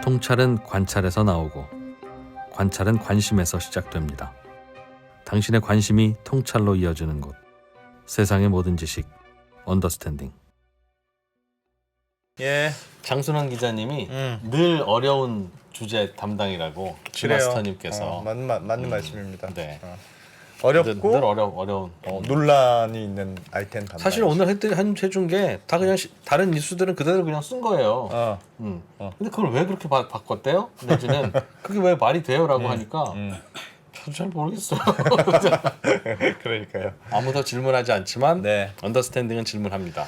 통찰은 관찰에서 나오고 관찰은 관심에서 시작됩니다. 당신의 관심이 통찰로 이어지는 곳. 세상의 모든 지식 언더스탠딩. 예, 장순환 기자님이 늘 어려운 주제 담당이라고 주마스터님께서 맞는 말씀입니다. 네. 어렵고 늘 어려운. 논란이 있는 아이템 담당. 사실 오늘 해준 게 다 그냥 다른 이슈들은 그대로 그냥 쓴 거예요. 근데 그걸 왜 그렇게 바꿨대요? 내지는 그게 왜 말이 돼요라고 하니까 저도 잘 모르겠어요. 그러니까요. 아무도 질문하지 않지만 네. 언더스탠딩은 질문합니다.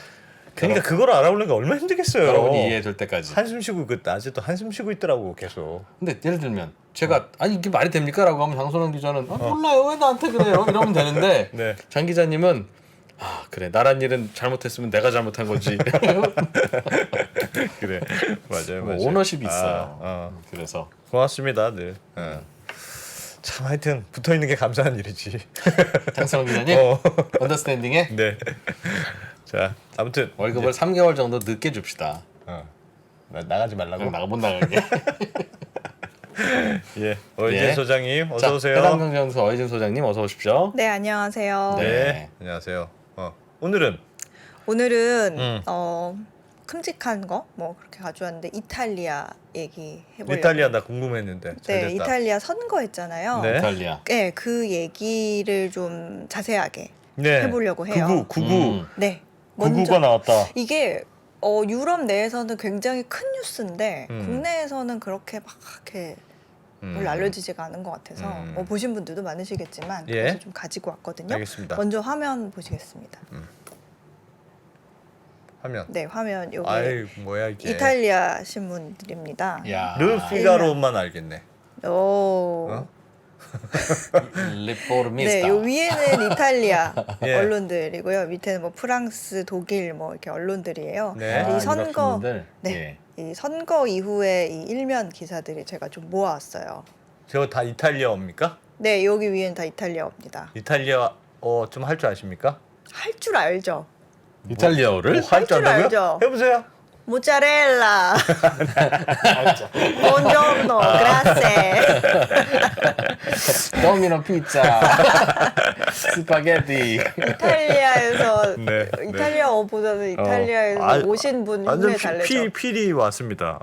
그러니까 그걸 알아보려니까 얼마나 힘들겠어요. 여러분이 이해될 때까지. 한숨 쉬고 아직도 한숨 쉬고 있더라고 계속. 근데 예를 들면 제가 아니 이게 말이 됩니까? 라고 하면 장선원 기자는 몰라요. 왜 나한테 그래요? 이러면 되는데 네. 장 기자님은 그래 나란 일은 잘못했으면 내가 잘못한 거지. 그래 맞아요. 뭐 오너십이 있어요. 그래서 고맙습니다 늘. 참 하여튼 붙어 있는 게 감사한 일이지. 장선원 기자님 언더스탠딩에 네. 자 아무튼 월급을 3개월 정도 늦게 줍시다. 나가지 말라고. 그냥 못 나가게. 예, 어이진 소장님 어서 자, 오세요. 해당경제연구소 어이진 소장님 어서 오십시오. 네, 안녕하세요. 네, 안녕하세요. 오늘은 큼직한 거 뭐 그렇게 가져왔는데 이탈리아 얘기 해보려고. 이탈리아 나 궁금했는데. 잘 네, 됐다. 이탈리아 선거 했잖아요. 네. 이탈리아. 네, 그 얘기를 좀 자세하게 네. 해보려고 해요. 99 네, 99가 나왔다. 이게 유럽 내에서는 굉장히 큰 뉴스인데 국내에서는 그렇게 막 이렇게 별로 알려지지가 않은 것 같아서 보신 분들도 많으시겠지만 예. 그래서 좀 가지고 왔거든요. 알겠습니다. 먼저 화면 보시겠습니다. 화면. 네, 화면 여기 아이 뭐야 이게. 이탈리아 신문들입니다. 야. 르 피가로만 알겠네. 오. 리포르미스타. 네, 요 위에는 이탈리아 예. 언론들이고요. 밑에는 뭐 프랑스, 독일 뭐 이렇게 언론들이에요. 네. 이 선거 네. 이 선거 이후에 이 일면 기사들이 제가 좀 모아왔어요. 저거 다 이탈리아어입니까? 네, 여기 위에는 다 이탈리아어입니다. 이탈리아어 좀 할 줄 아십니까? 할 줄 알죠. 이탈리아어를? 할 줄 줄 안다고요? 알죠. 해보세요. 모짜렐라. 본조노 그라세. 도미노 피자. 스파게티. 이탈리아에서 네, 이탈리아어보다는 이탈리아에서 오신 분 완전 흉내 잘 내죠. 필이 왔습니다.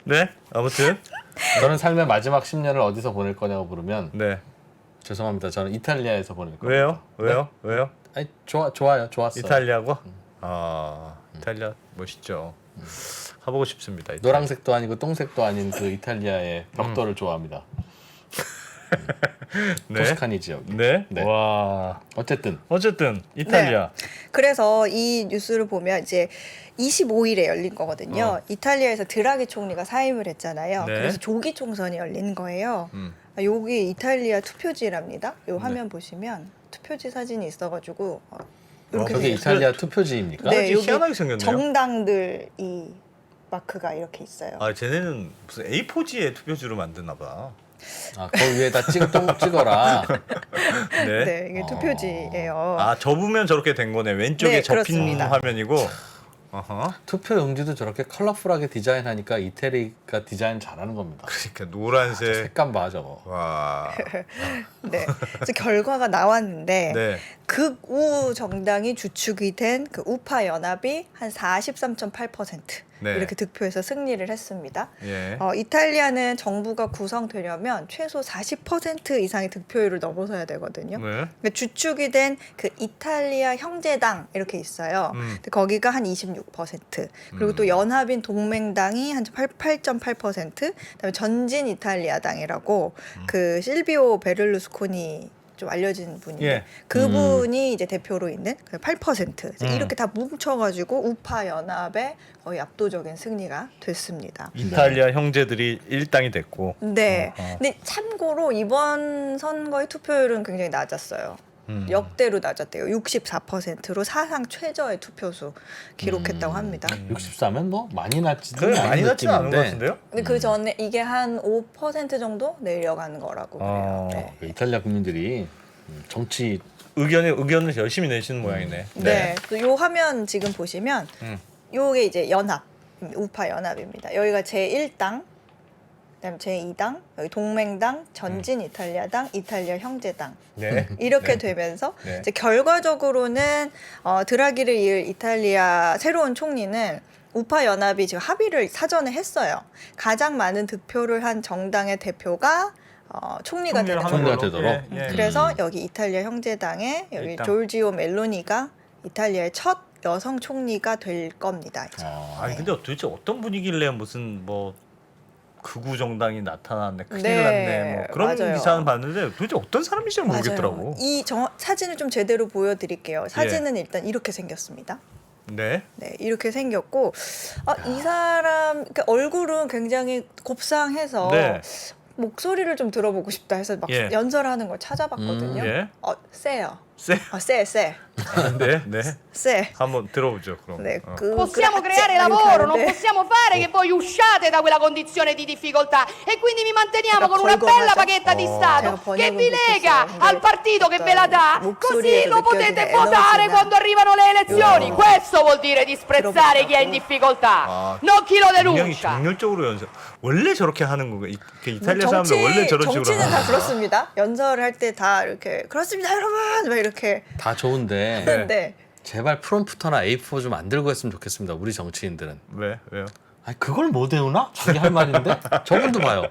네, 아무튼 저는 삶의 마지막 10년을 어디서 보낼 거냐고 물으면 네. 죄송합니다. 저는 이탈리아에서 보낼 거예요. 왜요? 아니 좋았어요. 이탈리아고? 이탈리아 멋있죠. 가보고 싶습니다. 이탈리아. 노란색도 아니고 똥색도 아닌 그 이탈리아의 벽돌을 좋아합니다. 네. 토스카니 지역. 네. 네. 와. 어쨌든 이탈리아. 그래서 이 뉴스를 보면 이제 25일에 열린 거거든요. 이탈리아에서 드라기 총리가 사임을 했잖아요. 네. 그래서 조기 총선이 열린 거예요. 여기 이탈리아 투표지랍니다. 이 화면 보시면 투표지 사진이 있어가지고 이렇게 저게 돼 있어요. 이탈리아 투표지입니까? 네, 여기 희한하게 생겼네요. 정당들 이 마크가 이렇게 있어요. 쟤네는 무슨 A4지에 투표지로 만드나 봐. 그 위에다 찍어라. 네. 네, 이게 투표지예요. 접으면 저렇게 된 거네. 왼쪽에 네, 접힌 그렇습니다. 화면이고. 어허. 투표 용지도 저렇게 컬러풀하게 디자인하니까 이태리가 디자인 잘하는 겁니다. 그러니까 노란색. 색감 봐 저거. 와. 네, 그래서 결과가 나왔는데 네. 극우 정당이 주축이 된 그 우파 연합이 한 43.8% 네. 이렇게 득표해서 승리를 했습니다. 예. 이탈리아는 정부가 구성되려면 최소 40% 이상의 득표율을 넘어서야 되거든요. 네. 그러니까 주축이 된 그 이탈리아 형제당 이렇게 있어요. 근데 거기가 한 26%. 그리고 또 연합인 동맹당이 한 8.8%. 그다음에 전진 이탈리아당이라고 그 실비오 베를루스코니 좀 알려진 분인데 예. 그분이 이제 대표로 있는 8% 이제 이렇게 다 뭉쳐가지고 우파 연합의 거의 압도적인 승리가 됐습니다. 이탈리아 형제들이 일당이 됐고. 네. 근데 참고로 이번 선거의 투표율은 굉장히 낮았어요. 역대로 낮았대요. 64%로 사상 최저의 투표수 기록했다고 합니다. 64면 뭐 많이 낮지도 그래 많이 낮지는 않은 것 느낌인데 같은데요? 근데 그 전에 이게 한 5% 정도 내려가는 거라고 그래요. 네. 그 이탈리아 국민들이 정치 의견을 열심히 내시는 모양이네. 네. 또 요 화면 지금 보시면 요게 이제 연합, 우파 연합입니다. 여기가 제1당, 그다음 제2당, 여기 동맹당, 전진 이탈리아당, 이탈리아 형제당. 네. 이렇게 네. 되면서 네. 이제 결과적으로는 드라기를 이을 이탈리아 새로운 총리는 우파 연합이 지금 합의를 사전에 했어요. 가장 많은 득표를 한 정당의 대표가 총리가 되는 하는 총리가 걸로. 되도록. 그래서 여기 이탈리아 형제당에 여기 일당. 조르지오 멜로니가 이탈리아의 첫 여성 총리가 될 겁니다. 이제. 아니 근데 도대체 어떤 분위기길래 무슨 뭐 극우 정당이 나타났네 큰일 네, 났네 뭐 그런 맞아요. 기사는 봤는데 도대체 어떤 사람인지 모르겠더라고. 맞아요. 이 사진을 좀 제대로 보여드릴게요. 사진은 일단 이렇게 생겼습니다. 네. 네, 이렇게 생겼고 이 사람 그러니까 얼굴은 굉장히 곱상해서 네. 목소리를 좀 들어보고 싶다 해서 막 예. 연설하는 걸 찾아봤거든요. 예. 세요. 쎄. 세. 네. 네. 세. 한번 들어보죠 그럼. 네, Possiamo creare lavoro, non possiamo fare che voi usciate da quella condizione di difficoltà e quindi vi manteniamo con una bella paghetta di Stato che vi lega al partito che ve la dà, così lo potete votare quando arrivano le elezioni. Questo vuol dire disprezzare chi è in difficoltà, non chi lo 굉장히 denuncia. 정열적으로 연설. 원래 저렇게 하는 거가 이탈리아 사람들 원래 저런 식으로 정치는 하는 다 거야. 그렇습니다. 연설을 할 때 다 이렇게 그렇습니다, 여러분. 막 이렇게. 다 좋은데 네. 네. 제발 프롬프터나 A4 좀 안 들고 했으면 좋겠습니다. 우리 정치인들은. 왜요? 아니 그걸 못 외우나? 자기 할 말인데 저분도 봐요.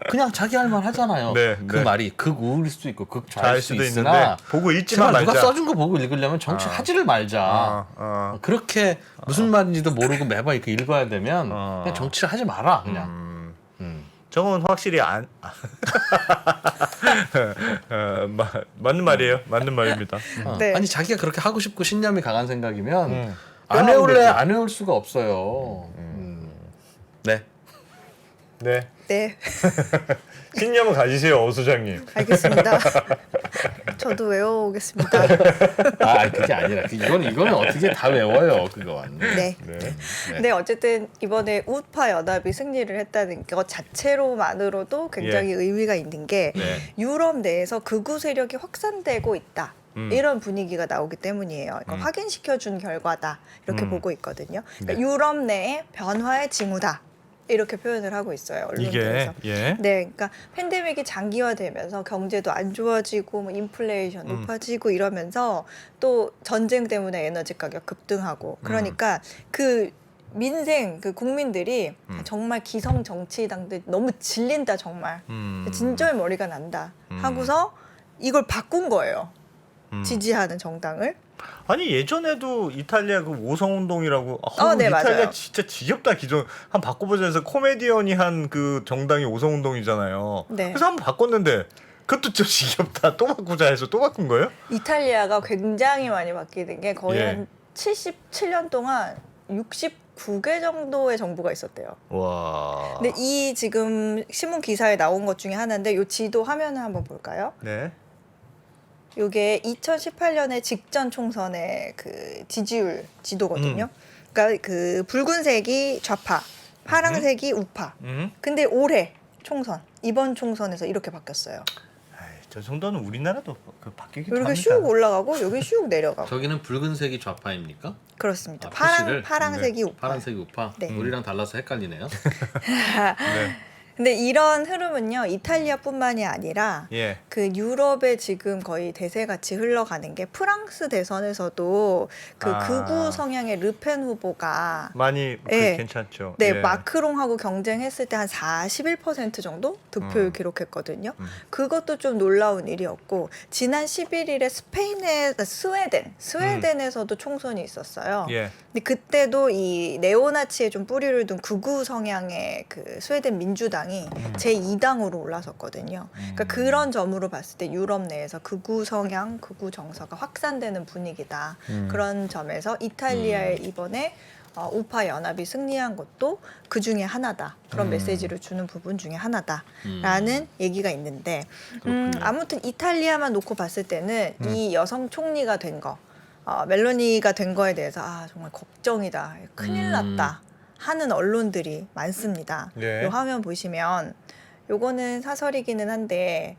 그냥 자기 할 말 하잖아요. 네, 그 네. 말이 극우일 수도 있고 잘 극좌일 수 수도 있으나 있는데 보고 읽지만 제발 누가 말자. 써준 거 보고 읽으려면 정치 하지를 말자. 그렇게 무슨 말인지도 모르고 매번 이렇게 읽어야 되면 그냥 정치를 하지 마라 그냥. 저건 확실히 안 맞는 말이에요. 맞는 말입니다. 네. 아니 자기가 그렇게 하고 싶고 신념이 강한 생각이면 안 그럼 외울래 되지. 안 외울 수가 없어요. 네. 네. 네. 신념을 가지세요, 오 소장님. 알겠습니다. 저도 외워오겠습니다. 아 그게 아니라 이거는 어떻게 다 외워요 그건. 네. 네. 근데 어쨌든 이번에 우파 연합이 승리를 했다는 것 자체로만으로도 굉장히 의미가 있는 게 네. 유럽 내에서 극우 세력이 확산되고 있다. 이런 분위기가 나오기 때문이에요. 그러니까 확인시켜준 결과다. 이렇게 보고 있거든요. 그러니까 유럽 내의 변화의 징후다. 이렇게 표현을 하고 있어요. 언론들에서. 이게 예. 네, 그러니까 팬데믹이 장기화되면서 경제도 안 좋아지고 뭐 인플레이션 높아지고 이러면서 또 전쟁 때문에 에너지 가격 급등하고 그러니까 그 민생 그 국민들이 정말 기성 정치당들 너무 질린다 정말 진절 머리가 난다 하고서 이걸 바꾼 거예요. 지지하는 정당을. 아니 예전에도 이탈리아 그 오성운동이라고 네, 이탈리아 맞아요. 진짜 지겹다 기존 한 바꿔보자 해서 코미디언이 한 그 정당이 오성운동이잖아요. 네. 그래서 한번 바꿨는데 그것도 좀 지겹다 또 바꾸자 해서 또 바꾼 거예요? 이탈리아가 굉장히 많이 바뀌는 게 거의 예. 한 77년 동안 69개 정도의 정부가 있었대요. 와. 근데 이 지금 신문 기사에 나온 것 중에 하나인데 이 지도 화면을 한번 볼까요? 네. 이게 2018년에 직전 총선의 그 지지율 지도거든요. 그러니까 그 붉은색이 좌파, 파란색이 우파. 근데 올해 총선, 이번 총선에서 이렇게 바뀌었어요. 아이, 저 정도는 우리나라도 그 바뀌기도 이렇게 합니다. 슉 올라가고 여기 슉 내려가고. 저기는 붉은색이 좌파입니까? 그렇습니다. 표시를? 파란색이 우파. 파란색이 우파. 네. 우리랑 달라서 헷갈리네요. 네. 근데 이런 흐름은요 이탈리아뿐만이 아니라 예. 그 유럽에 지금 거의 대세같이 흘러가는 게 프랑스 대선에서도 그 극우 성향의 르펜 후보가 많이 네. 괜찮죠. 네 예. 마크롱하고 경쟁했을 때 한 41% 정도 득표율 기록했거든요. 그것도 좀 놀라운 일이었고 지난 11일에 스웨덴에서도 총선이 있었어요. 예. 근데 그때도 이 네오나치에 좀 뿌리를 둔 극우 성향의 그 스웨덴 민주당이 제2당으로 올라섰거든요. 그러니까 그런 점으로 봤을 때 유럽 내에서 극우 성향, 극우 정서가 확산되는 분위기다. 그런 점에서 이탈리아의 이번에 우파 연합이 승리한 것도 그 중에 하나다. 그런 메시지를 주는 부분 중에 하나다라는 얘기가 있는데 아무튼 이탈리아만 놓고 봤을 때는 이 여성 총리가 된 거, 멜로니가 된 거에 대해서 정말 걱정이다. 큰일 났다. 하는 언론들이 많습니다. 네. 이 화면 보시면 요거는 사설이기는 한데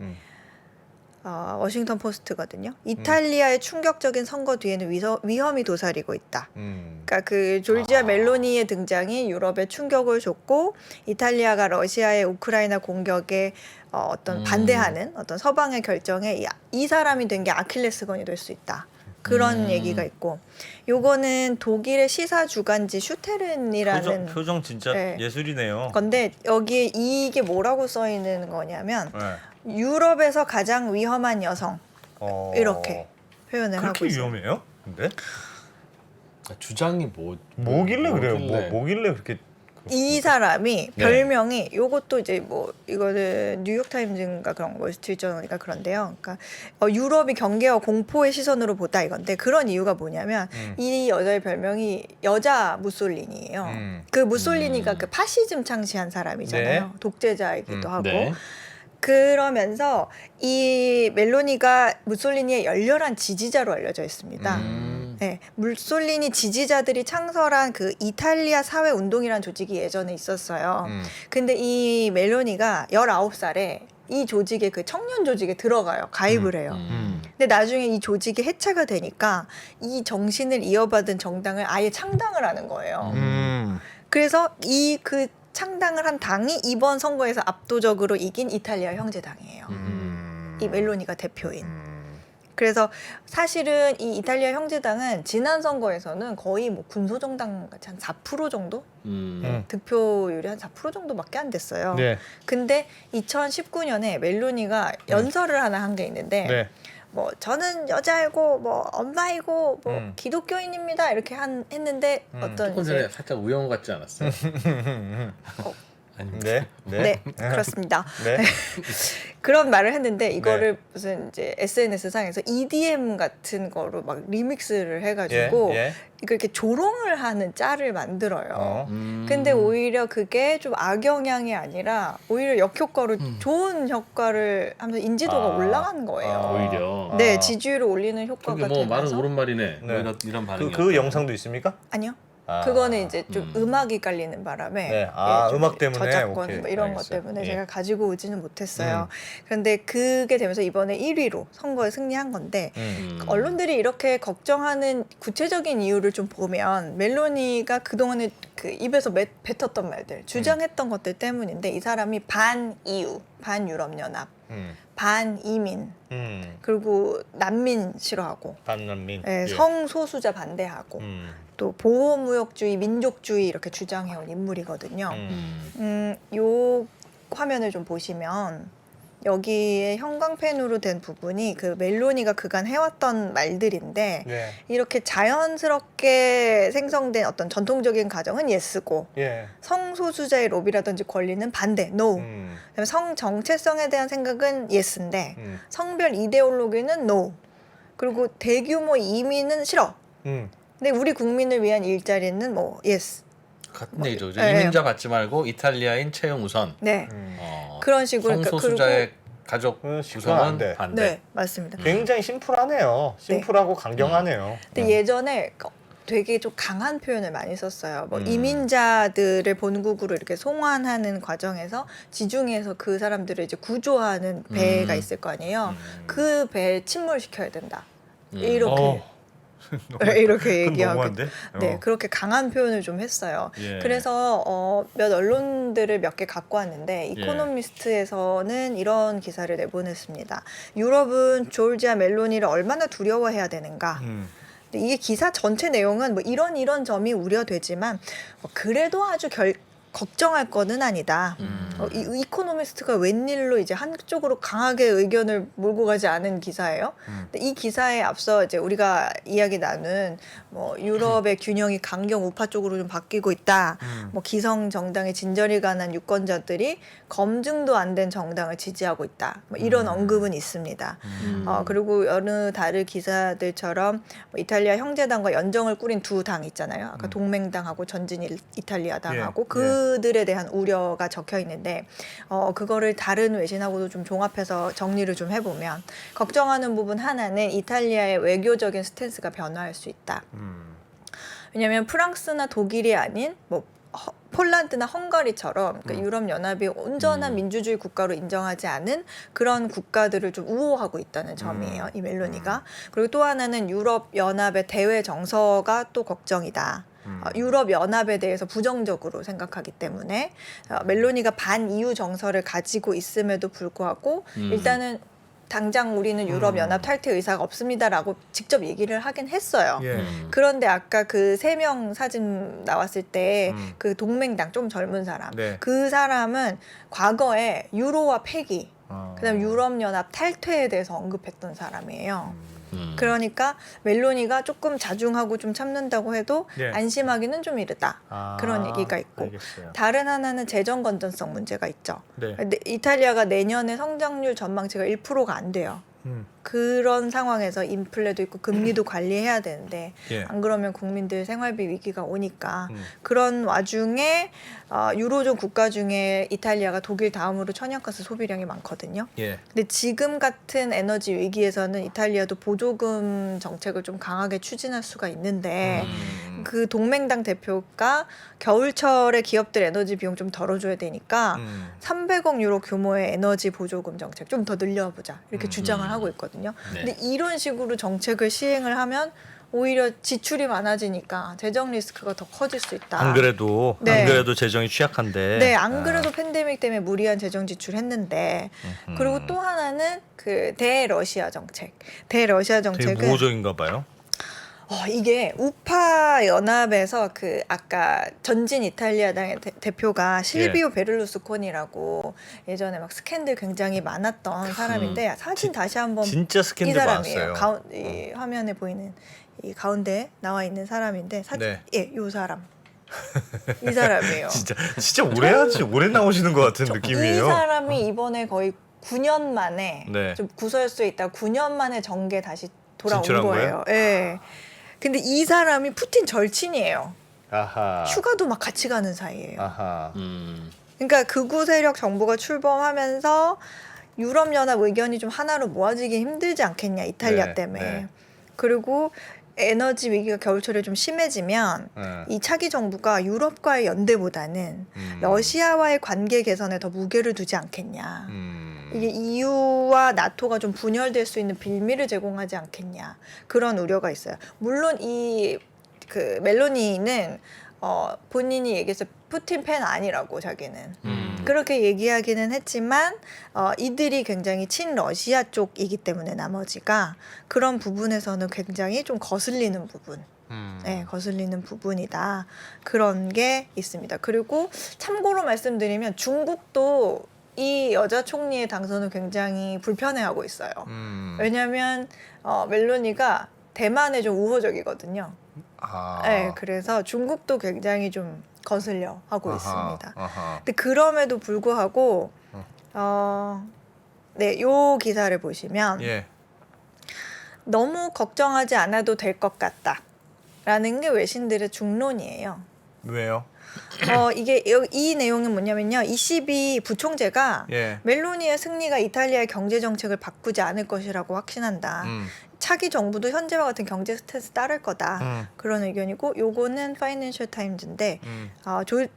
워싱턴 포스트거든요. 이탈리아의 충격적인 선거 뒤에는 위험이 도사리고 있다. 그러니까 그 졸지아 멜로니의 등장이 유럽에 충격을 줬고 이탈리아가 러시아의 우크라이나 공격에 어떤 반대하는 어떤 서방의 결정에 이 사람이 된 게 아킬레스건이 될 수 있다. 그런 얘기가 있고, 요거는 독일의 시사 주간지 슈테른이라는 표정 진짜 네. 예술이네요. 건데 여기에 이게 뭐라고 써 있는 거냐면 네. 유럽에서 가장 위험한 여성 이렇게 표현을 하고 그렇게 있어요. 위험해요? 근데 주장이 뭐길래 그래요? 뭐길래. 뭐길래 그렇게 이 사람이 네. 별명이 요것도 이제 뭐 이거는 뉴욕타임즈인가 그런 월스트리트저널이니까 그런데요. 그러니까 유럽이 경계와 공포의 시선으로 보다 이건데 그런 이유가 뭐냐면 이 여자의 별명이 여자 무솔리니예요. 그 무솔리니가 그 파시즘 창시한 사람이잖아요. 네. 독재자이기도 하고. 네. 그러면서 이 멜로니가 무솔리니의 열렬한 지지자로 알려져 있습니다. 네, 무솔리니 지지자들이 창설한 그 이탈리아 사회 운동이라는 조직이 예전에 있었어요. 근데 이 멜로니가 19살에 이 조직에 그 청년 조직에 들어가요. 가입을 해요. 근데 나중에 이 조직이 해체가 되니까 이 정신을 이어받은 정당을 아예 창당을 하는 거예요. 그래서 이 그 창당을 한 당이 이번 선거에서 압도적으로 이긴 이탈리아 형제당이에요. 이 멜로니가 대표인. 그래서 사실은 이 이탈리아 형제당은 지난 선거에서는 거의 뭐 군소정당 같이 한 4% 정도? 득표율이 한 4% 정도밖에 안 됐어요. 네. 근데 2019년에 멜로니가 연설을 하나 한 게 있는데 네. 뭐 저는 여자이고 뭐 엄마이고 뭐 기독교인입니다 이렇게 했는데 어떤 조금 전에 살짝 우영 같지 않았어요? 아닙니다. 네. 네, 그렇습니다. 네. 그런 말을 했는데 이거를 무슨 이제 SNS 상에서 EDM 같은 거로 막 리믹스를 해가지고 예, 예. 이걸 이렇게 조롱을 하는 짤을 만들어요. 근데 오히려 그게 좀 악영향이 아니라 오히려 역효과로 좋은 효과를 하면서 인지도가 올라간 거예요. 오히려. 네, 지지율을 올리는 효과가 저게 뭐 말은 되면서 옳은 말이네. 네. 뭐 이런 반응이. 그 영상도 있습니까? 아니요. 아. 그거는 이제 좀 음악이 깔리는 바람에 네. 아, 좀 음악 때문에? 저작권 오케이. 뭐 이런 것 알겠어요. 때문에 예. 제가 가지고 오지는 못했어요. 그런데 그게 되면서 이번에 1위로 선거에 승리한 건데 언론들이 이렇게 걱정하는 구체적인 이유를 좀 보면 멜로니가 그동안에 그 입에서 뱉었던 말들, 주장했던 것들 때문인데 이 사람이 반EU, 반유럽연합, 반이민, 그리고 난민 싫어하고 반난민. 네, 성소수자 반대하고 또 보호무역주의, 민족주의 이렇게 주장해온 인물이거든요. 요 화면을 좀 보시면 여기에 형광펜으로 된 부분이 그 멜로니가 그간 해왔던 말들인데 네. 이렇게 자연스럽게 생성된 어떤 전통적인 가정은 예스고 예. 성소수자의 로비라든지 권리는 반대, no. 그다음에 성 정체성에 대한 생각은 예스인데 성별 이데올로기는 no. 그리고 대규모 이민은 싫어. 근데 우리 국민을 위한 일자리는 뭐 예스. 같은 얘기죠. 네. 이민자 받지 말고 이탈리아인 채용 우선. 네. 그런 식으로 성소수자의 가족 시끄러워, 안 구성은 돼. 반대. 네, 맞습니다. 굉장히 심플하네요. 심플하고 강경하네요. 근데 예전에 되게 좀 강한 표현을 많이 썼어요. 뭐 이민자들을 본국으로 이렇게 송환하는 과정에서 지중해에서 그 사람들을 이제 구조하는 배가 있을 거 아니에요. 그 배에 침몰시켜야 된다. 이렇게 이렇게 얘기하고 너무한데? 네, 그렇게 강한 표현을 좀 했어요. 예. 그래서 몇 언론들을 몇 개 갖고 왔는데 이코노미스트에서는 이런 기사를 내보냈습니다. 유럽은 조르지아 멜로니를 얼마나 두려워해야 되는가. 근데 이게 기사 전체 내용은 뭐 이런 점이 우려되지만 그래도 아주 걱정할 거는 아니다. 이코노미스트가 웬일로 이제 한쪽으로 강하게 의견을 몰고 가지 않은 기사예요. 근데 이 기사에 앞서 이제 우리가 이야기 나눈 뭐 유럽의 균형이 강경 우파 쪽으로 좀 바뀌고 있다. 뭐 기성 정당의 진저리 가난 유권자들이 검증도 안 된 정당을 지지하고 있다. 뭐 이런 언급은 있습니다. 그리고 여느 다른 기사들처럼 뭐 이탈리아 형제당과 연정을 꾸린 두 당 있잖아요. 아까 동맹당하고 전진 이탈리아 당하고 그들에 대한 우려가 적혀 있는데 그거를 다른 외신하고도 좀 종합해서 정리를 좀 해보면 걱정하는 부분 하나는 이탈리아의 외교적인 스탠스가 변화할 수 있다. 왜냐하면 프랑스나 독일이 아닌 뭐 폴란드나 헝가리처럼 그러니까 유럽 연합이 온전한 민주주의 국가로 인정하지 않은 그런 국가들을 좀 우호하고 있다는 점이에요. 이 멜로니가. 그리고 또 하나는 유럽 연합의 대외 정서가 또 걱정이다. 유럽 연합에 대해서 부정적으로 생각하기 때문에 멜로니가 반EU 정서를 가지고 있음에도 불구하고 일단은 당장 우리는 유럽 연합 탈퇴 의사가 없습니다라고 직접 얘기를 하긴 했어요. 예. 그런데 아까 그 3명 사진 나왔을 때 그 동맹당 좀 젊은 사람 네. 그 사람은 과거에 유로와 폐기 그다음 유럽 연합 탈퇴에 대해서 언급했던 사람이에요. 그러니까 멜로니가 조금 자중하고 좀 참는다고 해도 예. 안심하기는 좀 이르다. 그런 얘기가 있고 알겠어요. 다른 하나는 재정 건전성 문제가 있죠. 네. 이탈리아가 내년에 성장률 전망치가 1%가 안 돼요. 그런 상황에서 인플레도 있고 금리도 관리해야 되는데 예. 안 그러면 국민들 생활비 위기가 오니까 그런 와중에 유로존 국가 중에 이탈리아가 독일 다음으로 천연가스 소비량이 많거든요. 예. 근데 지금 같은 에너지 위기에서는 이탈리아도 보조금 정책을 좀 강하게 추진할 수가 있는데 그 동맹당 대표가 겨울철에 기업들 에너지 비용 좀 덜어줘야 되니까 300억 유로 규모의 에너지 보조금 정책 좀 더 늘려보자 이렇게 주장을 하고 있거든요. 네. 근데 이런 식으로 정책을 시행을 하면 오히려 지출이 많아지니까 재정 리스크가 더 커질 수 있다. 안 그래도 네. 안 그래도 재정이 취약한데. 네, 안 그래도 팬데믹 때문에 무리한 재정 지출했는데 그리고 또 하나는 그 대러시아 정책. 대러시아 되게 정책은 우호적인가 봐요. 이게 우파 연합에서 그 아까 전진 이탈리아당의 대표가 실비오 베를루스코니라고 예전에 막 스캔들 굉장히 많았던 사람인데 사진 다시 한번 진짜 이 스캔들 사람이에요. 많았어요. 이 화면에 보이는 이 가운데 나와 있는 사람인데 사진 네. 요 사람 이 사람이에요. 진짜 오래 나오시는 것 같은 느낌이에요. 이 사람이 이번에 거의 9년 만에 네. 좀 구설수에 있다 9년 만에 정계 다시 돌아온 진출한 거예요. 예. 근데 이 사람이 푸틴 절친이에요. 아하. 휴가도 막 같이 가는 사이예요. 아하. 그러니까 극우 세력 정부가 출범하면서 유럽 연합 의견이 좀 하나로 모아지기 힘들지 않겠냐 이탈리아 네, 때문에. 네. 그리고 에너지 위기가 겨울철에 좀 심해지면 이 차기 정부가 유럽과의 연대보다는 러시아와의 관계 개선에 더 무게를 두지 않겠냐. 이게 EU와 나토가 좀 분열될 수 있는 빌미를 제공하지 않겠냐. 그런 우려가 있어요. 물론 이 그 멜로니는 본인이 얘기해서 푸틴 팬 아니라고 자기는 그렇게 얘기하기는 했지만 이들이 굉장히 친러시아 쪽이기 때문에 나머지가 그런 부분에서는 굉장히 좀 거슬리는 부분. 네, 거슬리는 부분이다. 그런 게 있습니다. 그리고 참고로 말씀드리면 중국도 이 여자 총리의 당선을 굉장히 불편해하고 있어요. 왜냐하면 멜로니가 대만에 좀 우호적이거든요. 네, 그래서 중국도 굉장히 좀 거슬려 하고 있습니다. 근데 그럼에도 불구하고 네, 요 기사를 보시면 예. 너무 걱정하지 않아도 될 것 같다라는 게 외신들의 중론이에요. 왜요? 이게 이 내용은 뭐냐면요. 22 부총재가 예. 멜로니의 승리가 이탈리아의 경제 정책을 바꾸지 않을 것이라고 확신한다. 차기 정부도 현재와 같은 경제 스탠스 따를 거다. 그런 의견이고 요거는 파이낸셜 타임즈인데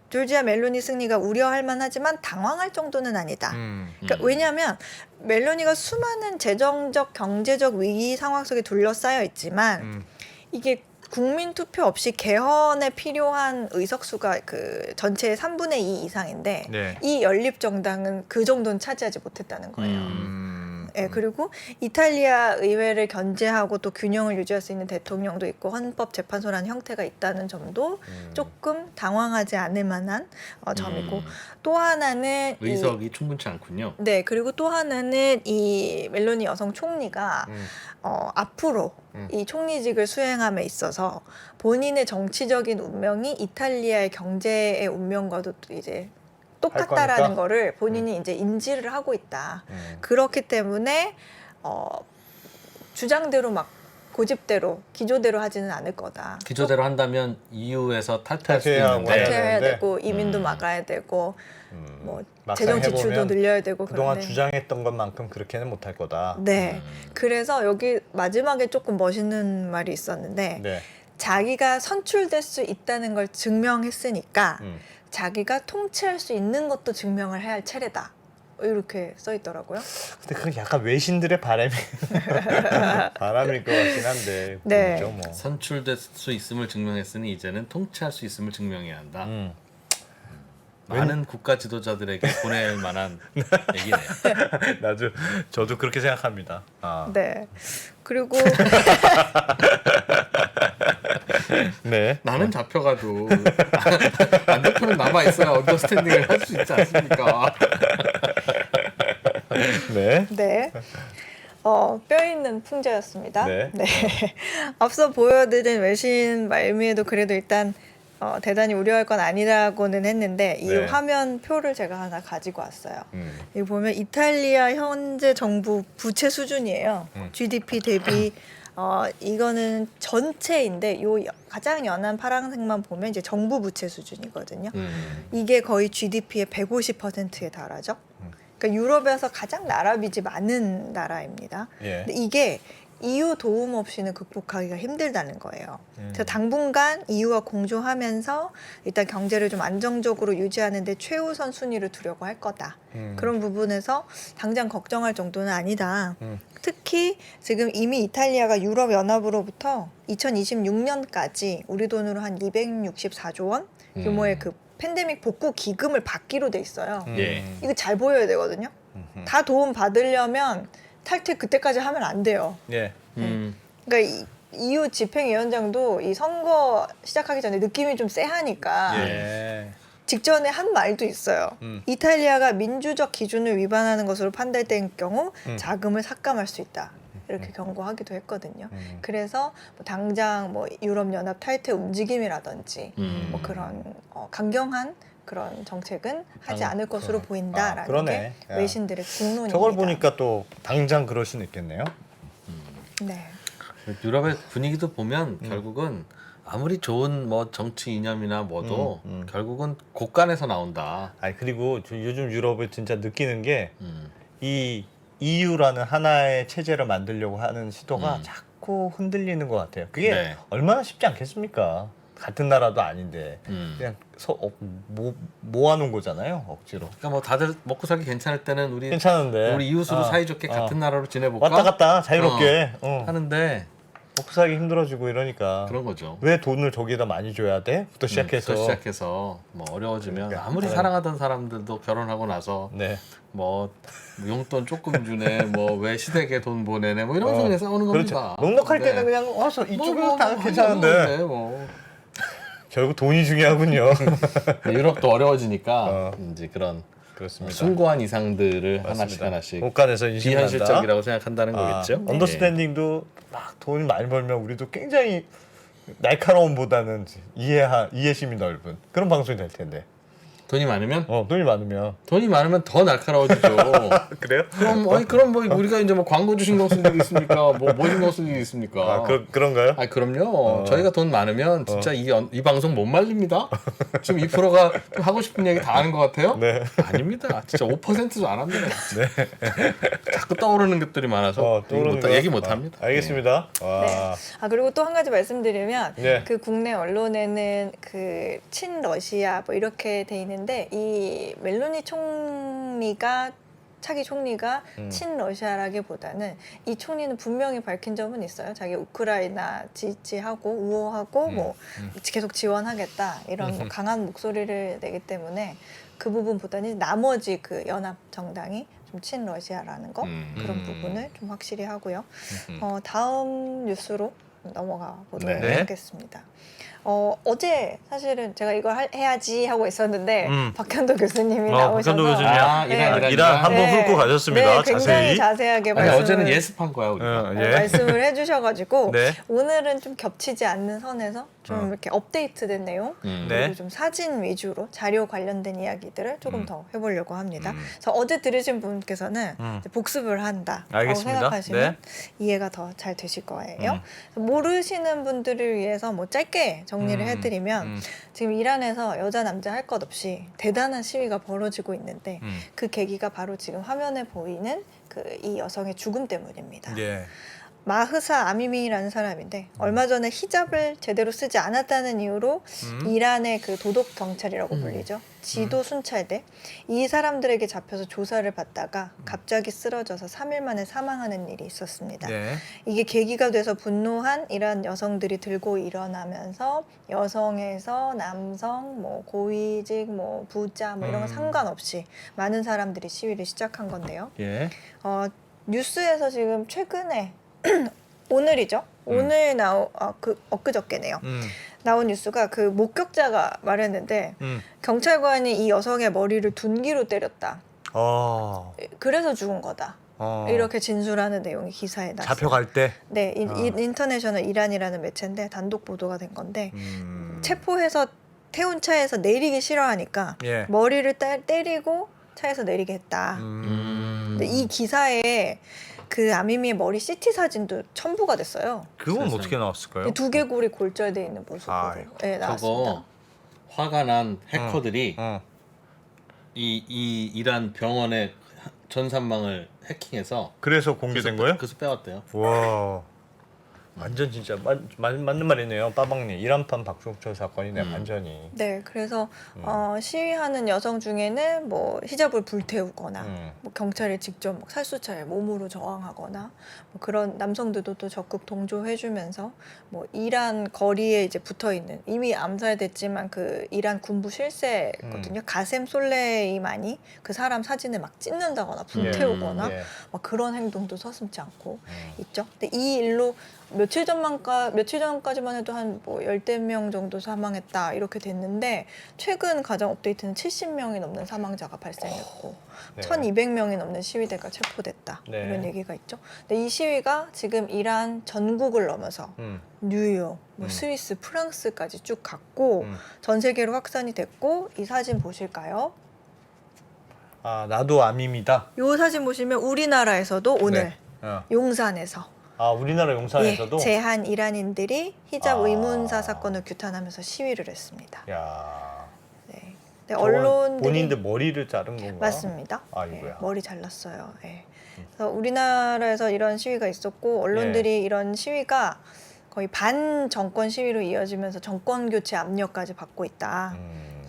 조지아 멜로니 승리가 우려할 만하지만 당황할 정도는 아니다. 그러니까 왜냐하면 멜로니가 수많은 재정적 경제적 위기 상황 속에 둘러싸여 있지만 이게 국민 투표 없이 개헌에 필요한 의석수가 그 전체의 3분의 2 이상인데 네. 이 연립 정당은 그 정도는 차지하지 못했다는 거예요. 네, 그리고 이탈리아 의회를 견제하고 또 균형을 유지할 수 있는 대통령도 있고 헌법재판소라는 형태가 있다는 점도 조금 당황하지 않을 만한 점이고 또 하나는 의석이 충분치 않군요. 네, 그리고 또 하나는 이 멜로니 여성 총리가 앞으로 이 총리직을 수행함에 있어서 본인의 정치적인 운명이 이탈리아의 경제의 운명과도 또 이제 똑같다라는 거를 본인이 이제 인지를 하고 있다. 그렇기 때문에 주장대로 막 고집대로 기조대로 하지는 않을 거다. 기조대로 한다면 EU에서 탈퇴할 수 탈퇴하고 있는데 탈퇴해야 되고 이민도 막아야 되고 뭐 막상 재정 지출도 해보면 늘려야 되고 그동안 그런데 주장했던 것만큼 그렇게는 못할 거다. 네. 그래서 여기 마지막에 조금 멋있는 말이 있었는데 네. 자기가 선출될 수 있다는 걸 증명했으니까 자기가 통치할 수 있는 것도 증명을 해야 할 차례다. 이렇게 써 있더라고요. 근데 그건 약간 외신들의 바람일 것 같긴 한데. 네. 그렇죠, 뭐. 선출될 수 있음을 증명했으니 이제는 통치할 수 있음을 증명해야 한다. 많은 국가 지도자들에게 보낼 만한 얘기네요. 저도 그렇게 생각합니다. 아. 네. 그리고 네. 나는 잡혀가도 안 대표는 남아 있어야 언더스탠딩을 할 수 있지 않습니까? 네. 네. 뼈 있는 풍자였습니다. 네. 앞서 보여드린 외신 말미에도 그래도 일단 대단히 우려할 건 아니라고는 했는데 이 네. 화면표를 제가 하나 가지고 왔어요. 여기 보면 이탈리아 현재 정부 부채 수준이에요. GDP 대비 이거는 전체인데 요 가장 연한 파란색만 보면 이제 정부 부채 수준이거든요. 이게 거의 GDP의 150%에 달하죠. 그러니까 유럽에서 가장 나라 빚이 많은 나라입니다. 예. 근데 이게 EU 도움 없이는 극복하기가 힘들다는 거예요. 그래서 당분간 EU와 공조하면서 일단 경제를 좀 안정적으로 유지하는 데 최우선 순위를 두려고 할 거다. 그런 부분에서 당장 걱정할 정도는 아니다. 특히 지금 이미 이탈리아가 유럽연합으로부터 2026년까지 우리 돈으로 한 264조 원 규모의 그 팬데믹 복구 기금을 받기로 돼 있어요. 예. 이거 잘 보여야 되거든요. 다 도움 받으려면 탈퇴 그때까지 하면 안 돼요. 예. 그러니까 EU 집행위원장도 이 선거 시작하기 전에 느낌이 좀 쎄하니까 예. 직전에 한 말도 있어요. 이탈리아가 민주적 기준을 위반하는 것으로 판단된 경우 자금을 삭감할 수 있다. 이렇게 경고하기도 했거든요. 그래서 뭐 당장 뭐 유럽연합 탈퇴 움직임이라든지 뭐 그런 강경한 그런 정책은 하지 않을 것으로 보인다라는 그러네. 게 외신들의 국론입니다. 저걸 보니까 또 당장 그럴 수는 있겠네요. 네. 유럽의 분위기도 보면 결국은 아무리 좋은 뭐 정치 이념이나 뭐도 결국은 곳간에서 나온다. 아니 그리고 요즘 유럽을 진짜 느끼는 게 이 EU라는 하나의 체제를 만들려고 하는 시도가 자꾸 흔들리는 것 같아요. 그게 네. 얼마나 쉽지 않겠습니까? 같은 나라도 아닌데 그냥 모아놓은 거잖아요, 억지로. 그러니까 뭐 다들 먹고 살기 괜찮을 때는 우리 괜찮은데 우리 이웃으로 사이좋게 같은 나라로 지내볼까? 왔다 갔다 자유롭게 하는데 먹고 살기 힘들어지고 이러니까 그런 거죠. 왜 돈을 저기에다 많이 줘야 돼? 부터 시작해서 뭐 어려워지면 그러니까. 아무리 사랑하던 사람들도 결혼하고 나서 네. 뭐 용돈 조금 주네, 뭐 왜 시댁에 돈 보내네, 뭐 이런 소리에 싸우는 그렇죠. 겁니다. 넉넉할 근데 때는 그냥 와서 이쪽으로 뭐, 다 괜찮은데 뭐. 결국 돈이 중요하군요. 유럽도 어려워지니까 이제 그런 그렇습니다. 숭고한 이상들을 맞습니다. 하나씩 곳간에서 인식한다. 비현실적이라고 생각한다는 거겠죠. 언더스탠딩도 막 돈이 많이 벌면 우리도 굉장히 날카로움보다는 이해심이 넓은 그런 방송이 될 텐데. 돈이 많으면 돈이 많으면 더 날카로워지죠. 그래요? 그럼 뭐 우리가 이제 뭐 광고주 신경 쓸 일이 있습니까? 뭐 신경 쓸 일이 있습니까? 그런가요? 그럼요. 저희가 돈 많으면 진짜 이 방송 못 말립니다. 지금 2%가 하고 싶은 얘기 다 하는 것 같아요? 네. 아닙니다. 진짜 5%도 안 합니다. 네. 자꾸 떠오르는 것들이 많아서 얘기 못 합니다. 알겠습니다. 네. 그리고 또 한 가지 말씀드리면 네. 그 국내 언론에는 그 친러시아 뭐 이렇게 돼 있는데 이 멜로니 차기 총리가 친러시아라기보다는 이 총리는 분명히 밝힌 점은 있어요. 자기 우크라이나 지지하고 우호하고 뭐 계속 지원하겠다 이런 뭐 강한 목소리를 내기 때문에 그 부분보다는 나머지 그 연합 정당이 좀 친러시아라는 거 그런 부분을 좀 확실히 하고요. 다음 뉴스로 넘어가 보도록 네. 하겠습니다. 어제 사실은 제가 이걸 해야지 하고 있었는데 박현도 교수님이 나오셔서 박현도 교수님 이란 한번 훑고 가셨습니다. 굉장히 자세하게 어제는 예습한 거야 우리가. 말씀을 해주셔가지고 네. 오늘은 좀 겹치지 않는 선에서 좀 이렇게 업데이트된 내용 그리고 좀 사진 위주로 자료 관련된 이야기들을 조금 더 해보려고 합니다. 그래서 어제 들으신 분께서는 이제 복습을 한다라고 생각하시면 이해가 더 잘 되실 거예요. 모르시는 분들을 위해서 뭐 짧게 정리를 해드리면 지금 이란에서 여자 남자 할 것 없이 대단한 시위가 벌어지고 있는데 그 계기가 바로 지금 화면에 보이는 이 여성의 죽음 때문입니다. 마흐사 아미미라는 사람인데 얼마 전에 히잡을 제대로 쓰지 않았다는 이유로 이란의 그 도덕 경찰이라고 불리죠. 지도 순찰대 이 사람들에게 잡혀서 조사를 받다가 갑자기 쓰러져서 3일 만에 사망하는 일이 있었습니다. 네. 이게 계기가 돼서 분노한 이란 여성들이 들고 일어나면서 여성에서 남성, 뭐 고위직, 뭐 부자 뭐 이런 거 상관없이 많은 사람들이 시위를 시작한 건데요. 예. 뉴스에서 지금 최근에 오늘이죠. 오늘 엊그저께네요. 나온 뉴스가 그 목격자가 말했는데 경찰관이 이 여성의 머리를 둔기로 때렸다. 그래서 죽은 거다. 이렇게 진술하는 내용이 기사에 나왔어요. 잡혀갈 때? 네, 인터내셔널 이란이라는 매체인데 단독 보도가 된 건데 체포해서 태운 차에서 내리기 싫어하니까 예. 머리를 때리고 차에서 내리게 했다. 근데 이 기사에 그 아미미의 머리 CT 사진도 첨부가 됐어요. 그건 세상에. 어떻게 나왔을까요? 두개골이 골절돼 있는 모습으로 아이고. 네, 나왔습니다. 저거 화가 난 해커들이 이 이란 병원의 전산망을 해킹해서 그래서 공개된 거예요? 그래서 빼왔대요. 와, 완전 진짜 맞는 말이네요, 빠방님. 이란판 박종철 사건이네, 완전히. 네, 그래서 시위하는 여성 중에는 뭐 히잡을 불태우거나 뭐 경찰에 직접 뭐 살수차에 몸으로 저항하거나 뭐 그런 남성들도 또 적극 동조해주면서 뭐 이란 거리에 이제 붙어 있는 이미 암살됐지만 그 이란 군부 실세거든요. 가셈 솔레이만이 그 사람 사진을 막 찢는다거나 불태우거나 예. 막 그런 행동도 서슴지 않고 있죠. 근데 이 일로 며칠 전까지만 해도 한 뭐 10명 정도 사망했다 이렇게 됐는데 최근 가장 업데이트는 70명이 넘는 사망자가 발생했고 네. 1200명이 넘는 시위대가 체포됐다 네. 이런 얘기가 있죠. 근데 이 시위가 지금 이란 전국을 넘어서 뉴욕, 뭐 스위스, 프랑스까지 쭉 갔고 전 세계로 확산이 됐고 이 사진 보실까요? 아, 나도 아미미다. 이 사진 보시면 우리나라에서도 오늘 네. 용산에서 우리나라 용산에서도? 예, 제한 이란인들이 히잡 의문사 사건을 규탄하면서 시위를 했습니다. 야. 네. 네, 저건 언론들이 본인들 머리를 자른 건가? 맞습니다. 아이고야. 예, 머리 잘랐어요. 예. 그래서 우리나라에서 이런 시위가 있었고 언론들이 이런 시위가 거의 반 정권 시위로 이어지면서 정권 교체 압력까지 받고 있다.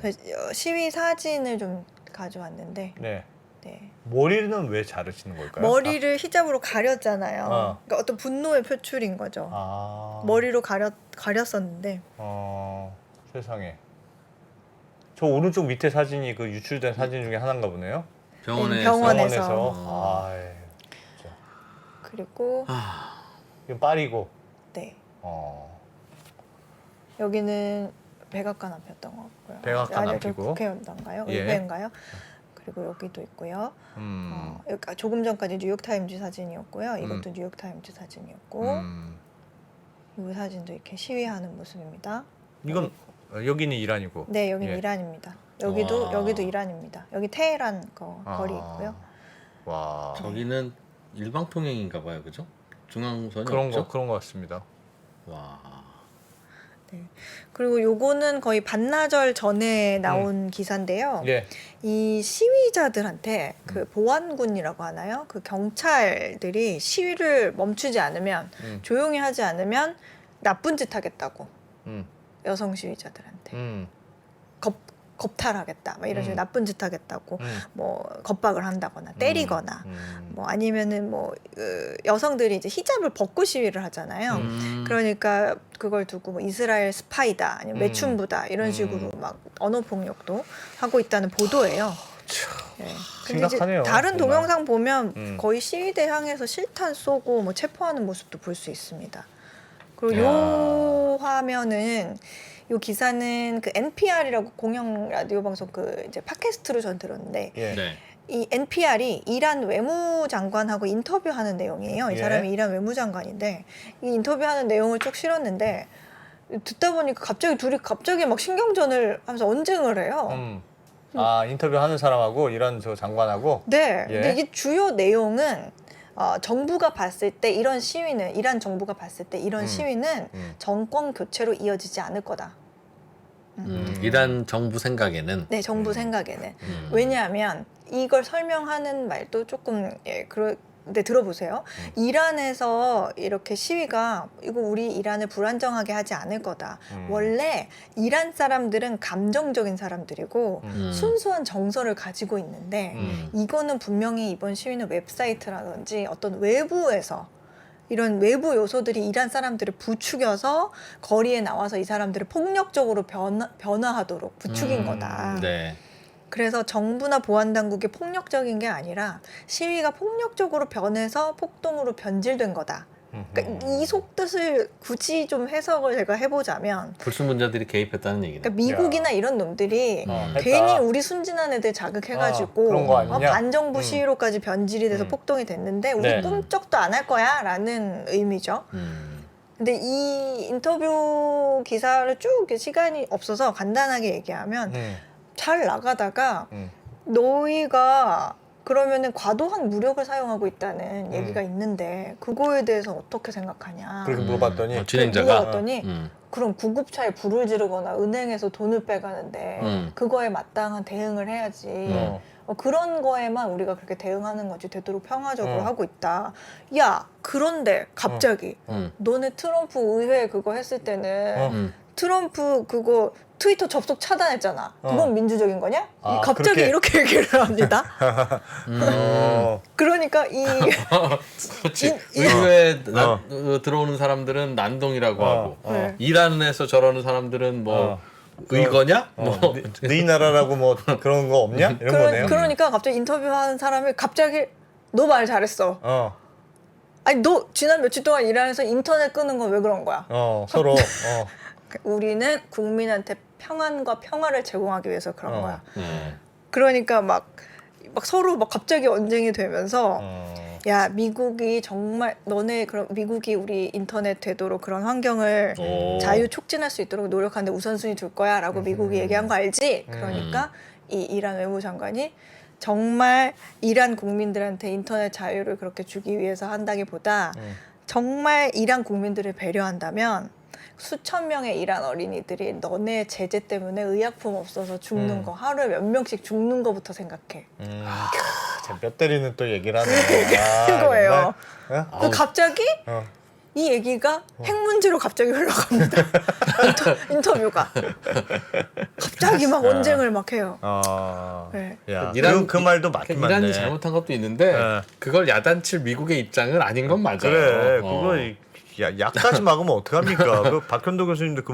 그래서 시위 사진을 좀 가져왔는데 네. 네. 머리는 왜 자르시는 걸까요? 머리를 히잡으로 가렸잖아요. 어. 그러니까 어떤 분노의 표출인 거죠. 머리로 가렸었는데 세상에. 저 오른쪽 밑에 사진이 그 유출된 사진 중에 하나인가 보네요. 병원에서. 진짜. 그리고 이거 파리고. 네. 여기는 백악관 앞이었던 것 같고요. 백악관 그 앞이고. 국회의원단가요? 예. 의회인가요? 그리고 여기도 있고요. 여기 조금 전까지 뉴욕타임즈 사진이었고요. 이것도 뉴욕타임즈 사진이었고 이 사진도 이렇게 시위하는 모습입니다. 이건 여기는 이란이고. 네, 여기는 예. 이란입니다. 여기도 이란입니다. 여기 테헤란 거리 있고요. 와. 저기는 일방통행인가 봐요, 그죠? 중앙선이 그런 없죠? 거 같습니다. 와. 네. 그리고 요거는 거의 반나절 전에 나온 기사인데요. 예. 이 시위자들한테 그 보안군이라고 하나요? 그 경찰들이 시위를 멈추지 않으면 조용히 하지 않으면 나쁜 짓 하겠다고 여성 시위자들한테 겁탈하겠다, 막 이런 식으로 나쁜 짓 하겠다고 뭐 겁박을 한다거나 때리거나 뭐 아니면은 뭐 여성들이 이제 히잡을 벗고 시위를 하잖아요. 그러니까 그걸 두고 뭐 이스라엘 스파이다, 아니면 매춘부다 이런 식으로 막 언어 폭력도 하고 있다는 보도예요. 네. 근데 심각하네요, 이제 다른 정말. 동영상 보면 거의 시위대 향해서 실탄 쏘고 뭐 체포하는 모습도 볼 수 있습니다. 그리고 요 화면은 요 기사는 그 NPR이라고 공영 라디오 방송 그 이제 팟캐스트로 전 들었는데 예. 네. 이 NPR이 이란 외무장관하고 인터뷰하는 내용이에요. 이 예. 사람이 이란 외무장관인데 이 인터뷰하는 내용을 쭉 실었는데 듣다 보니까 둘이 갑자기 막 신경전을 하면서 언쟁을 해요. 인터뷰하는 사람하고 이란 저 장관하고. 네. 예. 근데 이게 주요 내용은 정부가 봤을 때 이런 시위는 이란 정부가 봤을 때 이런 시위는 정권 교체로 이어지지 않을 거다. 이란 정부 생각에는 네, 정부 생각에는. 왜냐하면 이걸 설명하는 말도 조금 근데 들어보세요. 이란에서 이렇게 시위가 이거 우리 이란을 불안정하게 하지 않을 거다. 원래 이란 사람들은 감정적인 사람들이고 순수한 정서를 가지고 있는데 이거는 분명히 이번 시위는 웹사이트라든지 어떤 외부에서 이런 외부 요소들이 이란 사람들을 부추겨서 거리에 나와서 이 사람들을 폭력적으로 변화하도록 부추긴 거다. 네. 그래서 정부나 보안당국이 폭력적인 게 아니라 시위가 폭력적으로 변해서 폭동으로 변질된 거다. 그러니까 이 속뜻을 굳이 좀 해석을 제가 해보자면 불순분자들이 개입했다는 얘기네. 그러니까 미국이나 이런 놈들이 괜히 우리 순진한 애들 자극해가지고 그런 거 아니냐? 반정부 시위로까지 변질이 돼서 폭동이 됐는데 우리 네. 꿈쩍도 안 할 거야 라는 의미죠. 근데 이 인터뷰 기사를 쭉 이렇게 시간이 없어서 간단하게 얘기하면 잘 나가다가 너희가 그러면은 과도한 무력을 사용하고 있다는 얘기가 있는데 그거에 대해서 어떻게 생각하냐? 그렇게 물어봤더니 진행자가 물어봤더니 그럼 구급차에 불을 지르거나 은행에서 돈을 빼가는데 그거에 마땅한 대응을 해야지. 그런 거에만 우리가 그렇게 대응하는 거지 되도록 평화적으로 하고 있다. 야, 그런데 갑자기 너네 트럼프 의회 그거 했을 때는 트럼프 그거 트위터 접속 차단했잖아. 그건 민주적인 거냐? 아, 갑자기 그렇게? 이렇게 얘기를 합니다. 그러니까 이 그렇지. 의회에 들어오는 사람들은 난동이라고 하고 네. 이란에서 저러는 사람들은 뭐 의거냐? 뭐 네 나라라고 뭐 그런 거 없냐? 이런 거네요. 그러니까 갑자기 인터뷰하는 사람이 갑자기 너 말 잘했어. 아니 너 지난 며칠 동안 이란에서 인터넷 끄는 건 왜 그런 거야? 서로 우리는 국민한테 평안과 평화를 제공하기 위해서 그런 거야. 네. 그러니까 막 서로 막 갑자기 언쟁이 되면서 야 미국이 정말 너네 그럼 미국이 우리 인터넷 되도록 그런 환경을 자유 촉진할 수 있도록 노력하는데 우선순위 둘 거야라고 미국이 얘기한 거 알지? 그러니까 이 이란 외무장관이 정말 이란 국민들한테 인터넷 자유를 그렇게 주기 위해서 한다기보다 정말 이란 국민들을 배려한다면 수천 명의 이란 어린이들이 너네 제재 때문에 의약품 없어서 죽는 거 하루에 몇 명씩 죽는 거부터 생각해. 뼈 때리는 또 얘기를 하네. 그거예요. 정말? 그 갑자기 이 얘기가 핵 문제로 갑자기 흘러갑니다. 인터뷰가 갑자기 막 언쟁을 막 해요. 네. 네. 야, 이란- 그 말도 맞긴 맞네. 이란이 잘못한 것도 있는데 네. 그걸 야단칠 미국의 입장은 아닌 건 맞아요. 그래, 그거 약까지 막으면 어떡합니까? 그 박현도 교수님도 그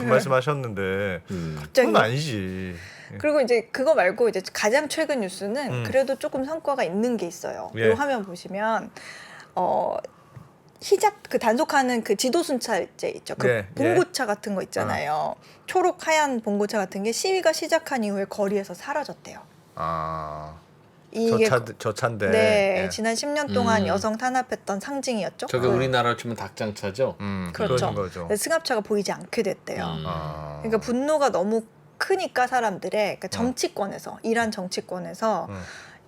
말씀하셨는데 갑자기 그건 아니지. 그리고 이제 그거 말고 이제 가장 최근 뉴스는 그래도 조금 성과가 있는 게 있어요. 예. 이 화면 보시면 히잡 그 단속하는 그 지도 순찰제 있죠. 그 예, 봉고차 같은 거 있잖아요. 초록 하얀 봉고차 같은 게 시위가 시작한 이후에 거리에서 사라졌대요. 이게 저 차인데. 네, 예. 지난 10년 동안 여성 탄압했던 상징이었죠. 저게 우리나라로 치면 닭장차죠. 그렇죠. 그런 거죠. 근데 승합차가 보이지 않게 됐대요. 아. 그러니까 분노가 너무 크니까 사람들의 그러니까 정치권에서 이란 정치권에서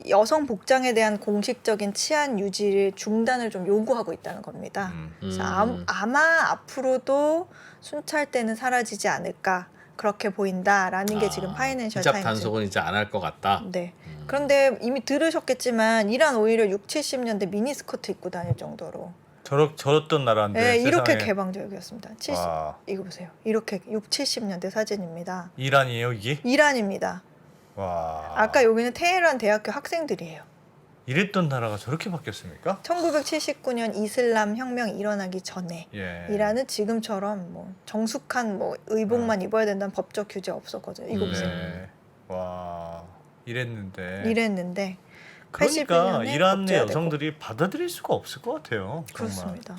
여성 복장에 대한 공식적인 치안 유지를 중단을 좀 요구하고 있다는 겁니다. 그래서 아마 앞으로도 순찰대는 사라지지 않을까 그렇게 보인다라는 게 지금 파이낸셜 히잡 타임즈. 단속은 이제 안 할 것 같다. 네. 그런데 이미 들으셨겠지만 이란 오히려 6, 70년대 미니스커트 입고 다닐 정도로 저랬던 나라인데. 네, 이렇게 세상에. 개방적이었습니다. 와. 이거 보세요. 이렇게 6, 70년대 사진입니다. 이란이에요 이게? 이란입니다. 와. 아까 여기는 테헤란 대학교 학생들이에요. 이랬던 나라가 저렇게 바뀌었습니까? 1979년 이슬람 혁명이 일어나기 전에 예. 이란은 지금처럼 뭐 정숙한 뭐 의복만 입어야 된다는 법적 규제 없었거든요. 이거 보세요. 네. 와. 이랬는데. 이랬는데 그러니까 81년에 이란의 법제화되고. 여성들이 받아들일 수가 없을 것 같아요. 정말. 그렇습니다.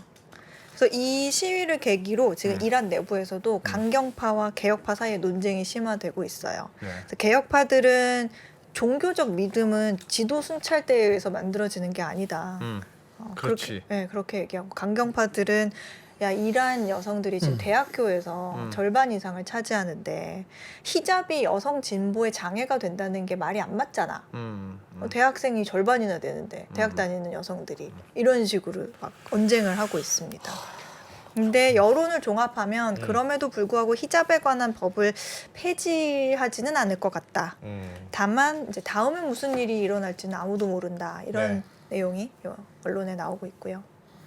그래서 이 시위를 계기로 지금 이란 내부에서도 강경파와 개혁파 사이의 논쟁이 심화되고 있어요. 네. 그래서 개혁파들은 종교적 믿음은 지도 순찰대에 의해서 만들어지는 게 아니다. 그렇지. 그렇게 얘기하고 강경파들은 야 이란 여성들이 지금 대학교에서 절반 이상을 차지하는데 히잡이 여성 진보에 장애가 된다는 게 말이 안 맞잖아. 대학생이 절반이나 되는데 대학 다니는 여성들이 이런 식으로 막 언쟁을 하고 있습니다. 근데 여론을 종합하면 그럼에도 불구하고 히잡에 관한 법을 폐지하지는 않을 것 같다. 다만 이제 다음에 무슨 일이 일어날지는 아무도 모른다. 이런 네. 내용이 언론에 나오고 있고요.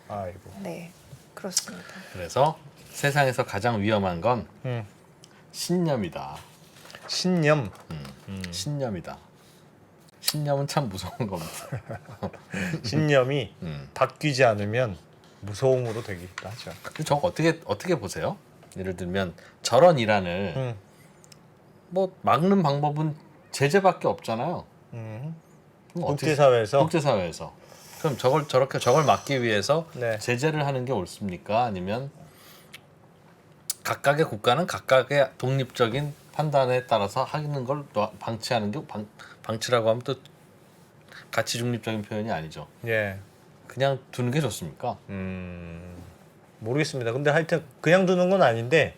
아이고. 네, 그렇습니다. 그래서 세상에서 가장 위험한 건 신념이다. 신념. 신념이다. 신념은 참 무서운 겁니다. 신념이 바뀌지 않으면 무서움으로 되기도 하죠. 근데 저거 어떻게 보세요? 예를 들면 저런 이란을 뭐 막는 방법은 제재밖에 없잖아요. 그럼 어떻게- 국제사회에서 국제사회에서 그럼 저걸 막기 위해서 네. 제재를 하는 게 옳습니까? 아니면 각각의 국가는 각각의 독립적인 판단에 따라서 하는 걸 방치하는 게 방치라고 하면 또 가치 중립적인 표현이 아니죠. 예. 그냥 두는 게 좋습니까? 모르겠습니다. 근데 하여튼 그냥 두는 건 아닌데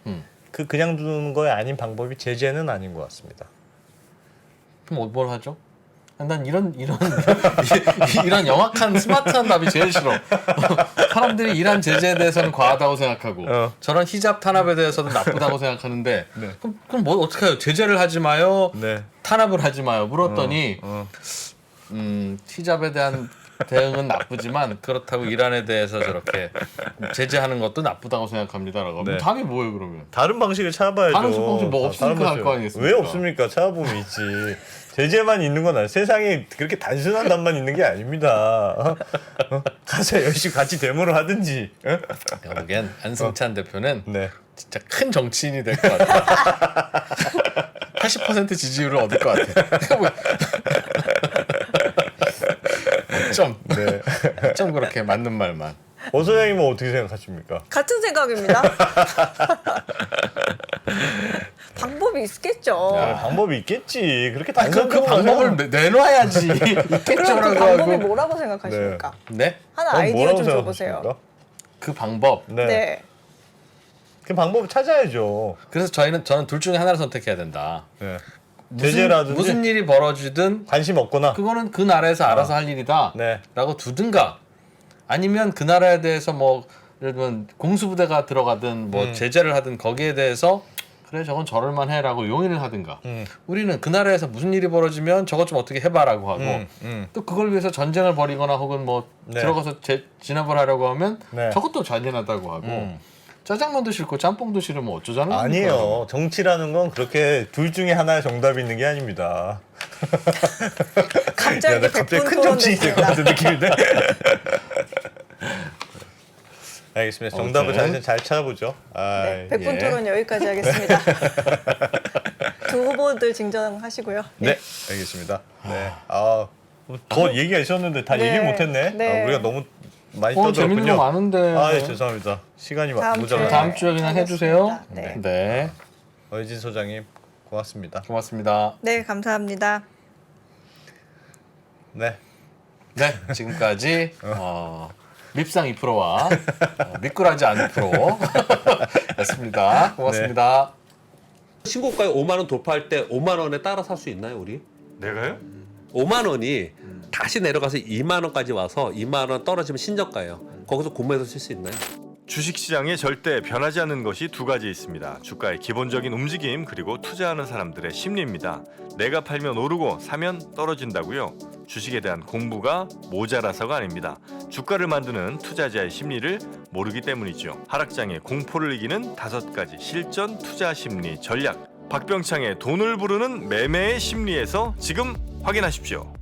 그냥 두는 거에 아닌 방법이 제재는 아닌 것 같습니다. 그럼 뭘 하죠? 난 이런 이런 영악한 스마트한 답이 제일 싫어. 사람들이 이란 제재에 대해서는 과하다고 생각하고 저런 히잡 탄압에 대해서는 나쁘다고 생각하는데 네. 그럼 뭐 어떻게 해요? 제재를 하지 마요. 네. 탄압을 하지 마요. 물었더니 히잡에 대한 대응은 나쁘지만 그렇다고 이란에 대해서 저렇게 제재하는 것도 나쁘다고 생각합니다라고. 네. 답이 뭐예요 그러면? 다른 방식을 찾아봐야죠. 다른 방식 뭐 없으니까 다른 할 거 방식. 아니겠습니까? 왜 없습니까? 찾아보면 있지. 제재만 있는 건 아니에요. 세상에 그렇게 단순한 답만 있는 게 아닙니다. 가서 열심히 같이 데모를 하든지. 결국엔 안승찬 대표는 네. 진짜 큰 정치인이 될 것 같아. 80% 지지율을 얻을 것 같아. 좀 그렇게 맞는 말만. 오 소장님은 어떻게 생각하십니까? 같은 생각입니다. 방법이 있겠죠. 방법이 있겠지. 그렇게 그 방법을 내놔야지. 그럼 그 있겠죠라고 방법이 하고. 뭐라고 생각하십니까? 네? 하나 아이디어 좀 줘보세요. 그 방법. 네. 네. 그 방법을 찾아야죠. 그래서 저는 둘 중에 하나를 선택해야 된다. 네. 제재라든지 무슨 일이 벌어지든 관심 없거나. 그거는 그 나라에서 알아서 할 일이다. 네. 라고 두든가 아니면 그 나라에 대해서 뭐 예를 들면 공수부대가 들어가든 뭐 제재를 하든 거기에 대해서 그래 저건 저럴만 해라고 용인을 하든가 우리는 그 나라에서 무슨 일이 벌어지면 저것 좀 어떻게 해봐라고 하고 또 그걸 위해서 전쟁을 벌이거나 혹은 뭐 네. 들어가서 진압을 하려고 하면 네. 저것도 잔인하다고 하고 짜장면도 싫고 짬뽕도 싫으면 어쩌자는 겁니까? 아니에요. 정치라는 건 그렇게 둘 중에 하나의 정답이 있는 게 아닙니다. 갑자기 갑자기 100분 큰 토론 정치인이 될 것 됐습니다. 같은 느낌인데. 알겠습니다. 정답을 잘 찾아보죠. 네, 100분 예. 토론 여기까지 하겠습니다. 두 후보들 진정하시고요. 네, 알겠습니다. 네. 더 얘기가 있었는데 다 네. 얘기를 못했네. 네. 우리가 너무 많이 재밌는 떠들었군요. 거 많은데 예, 죄송합니다. 시간이 다음 모자라요. 다음 주에 그냥 해주세요. 네. 네. 어이진 소장님 고맙습니다. 고맙습니다. 네, 감사합니다. 네. 네, 지금까지 밉상 2%와 미꾸라지 안 2%였습니다. 고맙습니다. 신고가에 5만 원 돌파할 때 5만 원에 따라 살 수 있나요, 우리? 내가요? 5만 원이 다시 내려가서 2만 원까지 와서 2만 원 떨어지면 신저가예요. 거기서 구매해서 쓸 수 있나요? 주식시장에 절대 변하지 않는 것이 두 가지 있습니다. 주가의 기본적인 움직임 그리고 투자하는 사람들의 심리입니다. 내가 팔면 오르고 사면 떨어진다고요. 주식에 대한 공부가 모자라서가 아닙니다. 주가를 만드는 투자자의 심리를 모르기 때문이죠. 하락장의 공포를 이기는 5가지 실전 투자 심리 전략. 박병창의 돈을 부르는 매매의 심리에서 지금 확인하십시오.